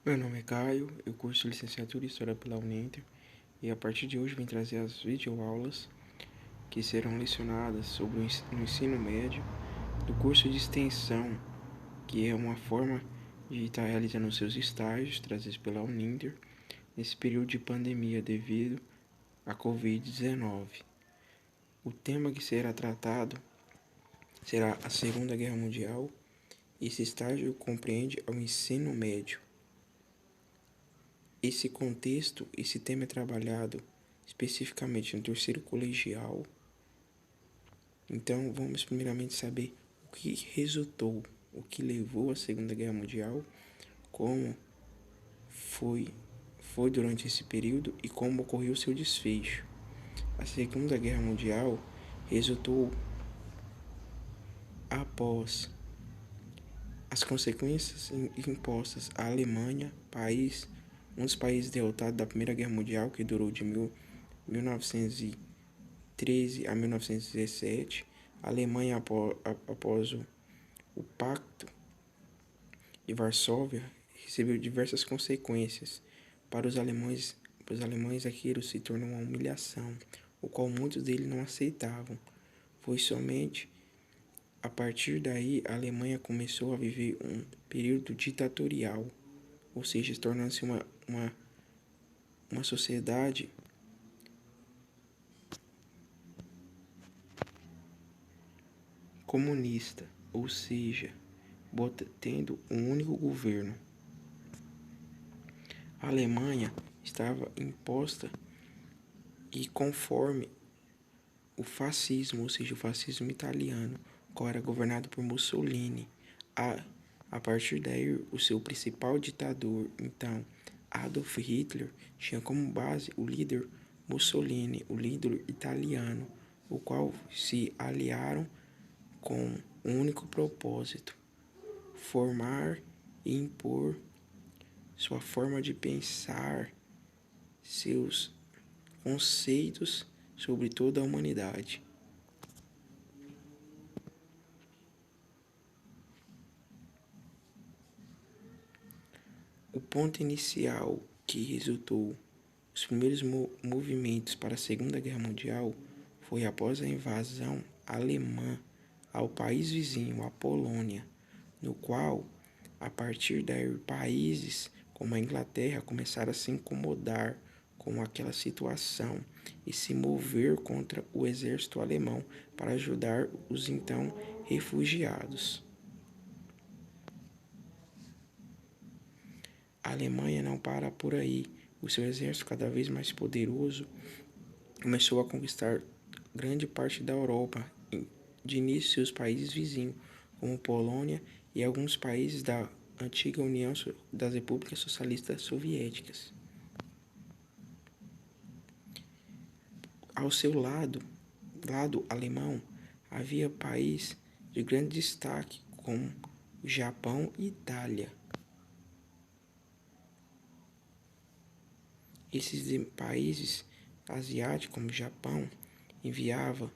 Meu nome é Caio, eu curso licenciatura em História pela Uninter e a partir de hoje vim trazer as videoaulas que serão lecionadas sobre o ensino médio do curso de extensão, que é uma forma de estar realizando os seus estágios trazidos pela Uninter nesse período de pandemia devido à Covid-19. O tema que será tratado será a Segunda Guerra Mundial. Esse estágio compreende o ensino médio. Esse contexto, esse tema é trabalhado especificamente no terceiro colegial. Então, vamos primeiramente saber o que resultou, o que levou à Segunda Guerra Mundial, como foi durante esse período e como ocorreu o seu desfecho. A Segunda Guerra Mundial resultou após as consequências impostas à Alemanha, um dos países derrotados da Primeira Guerra Mundial, que durou de 1913 a 1917. A Alemanha, após o Pacto de Varsóvia, recebeu diversas consequências. Para os alemães aquilo se tornou uma humilhação, o qual muitos deles não aceitavam. Foi somente a partir daí a Alemanha começou a viver um período ditatorial, ou seja, tornando-se uma sociedade comunista, ou seja, tendo um único governo. A Alemanha estava imposta e conforme o fascismo, ou seja, o fascismo italiano, qual era governado por Mussolini. A partir daí, o seu principal ditador, então, Adolf Hitler, tinha como base o líder Mussolini, o líder italiano, o qual se aliaram com um único propósito: formar e impor sua forma de pensar, seus conceitos sobre toda a humanidade. O ponto inicial que resultou os primeiros movimentos para a Segunda Guerra Mundial foi após a invasão alemã ao país vizinho, a Polônia, no qual, a partir daí, países como a Inglaterra começaram a se incomodar com aquela situação e se mover contra o exército alemão para ajudar os então refugiados. A Alemanha não para por aí. O seu exército, cada vez mais poderoso, começou a conquistar grande parte da Europa, de início seus países vizinhos, como Polônia e alguns países da antiga União das Repúblicas Socialistas Soviéticas. Ao seu lado alemão, havia países de grande destaque, como Japão e Itália. Esses países asiáticos, como o Japão, enviava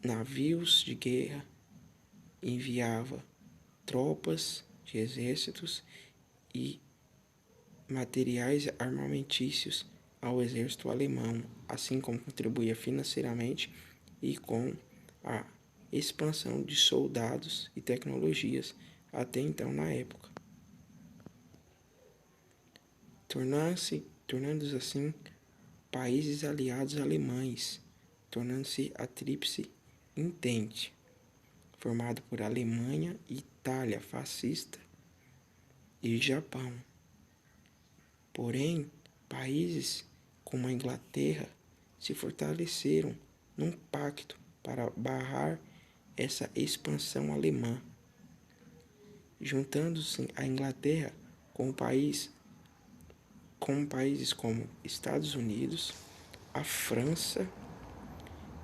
navios de guerra, enviava tropas de exércitos e materiais armamentícios ao exército alemão, assim como contribuía financeiramente e com a expansão de soldados e tecnologias até então na época. Tornando-se assim países aliados alemães, tornando-se a Tríplice Entente, formado por Alemanha, Itália fascista e Japão. Porém, países como a Inglaterra se fortaleceram num pacto para barrar essa expansão alemã, juntando-se a Inglaterra com países como Estados Unidos, a França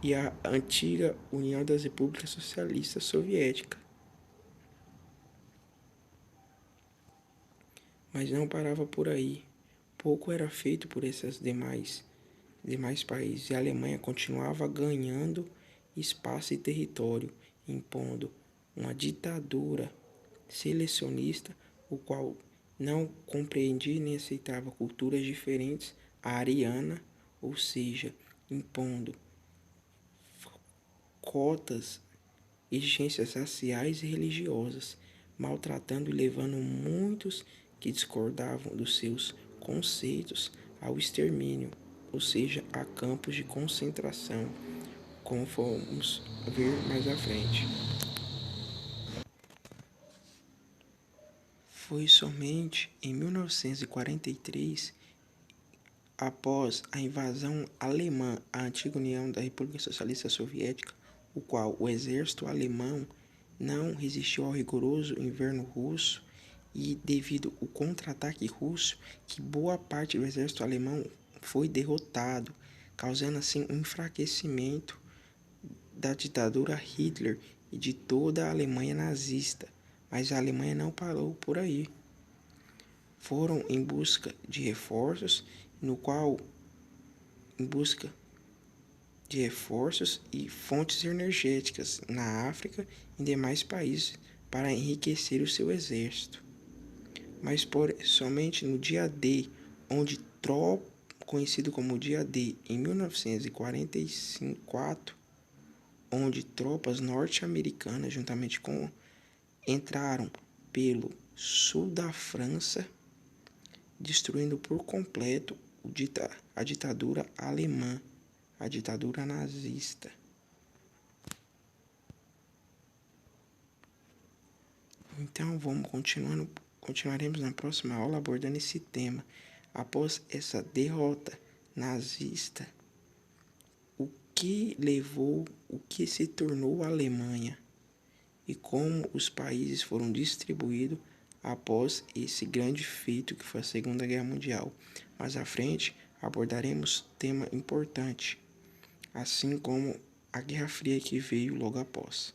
e a antiga União das Repúblicas Socialistas Soviéticas. Mas não parava por aí. Pouco era feito por esses demais países, e a Alemanha continuava ganhando espaço e território, impondo uma ditadura selecionista, o qual não compreendia nem aceitava culturas diferentes à ariana, ou seja, impondo cotas, exigências raciais e religiosas, maltratando e levando muitos que discordavam dos seus conceitos ao extermínio, ou seja, a campos de concentração, como vamos ver mais à frente. Foi somente em 1943, após a invasão alemã à antiga União da República Socialista Soviética, o qual o exército alemão não resistiu ao rigoroso inverno russo e devido ao contra-ataque russo, que boa parte do exército alemão foi derrotado, causando assim um enfraquecimento da ditadura Hitler e de toda a Alemanha nazista. Mas a Alemanha não parou por aí. Foram em busca de reforços, no qual em busca de reforços e fontes energéticas na África e demais países para enriquecer o seu exército. Mas somente no dia D, onde conhecido como dia D, em 1944, onde tropas norte-americanas, juntamente com, entraram pelo sul da França, destruindo por completo a ditadura alemã, a ditadura nazista. Então continuaremos na próxima aula abordando esse tema. Após essa derrota nazista, o que se tornou a Alemanha e como os países foram distribuídos após esse grande feito que foi a Segunda Guerra Mundial. Mais à frente abordaremos tema importante, assim como a Guerra Fria que veio logo após.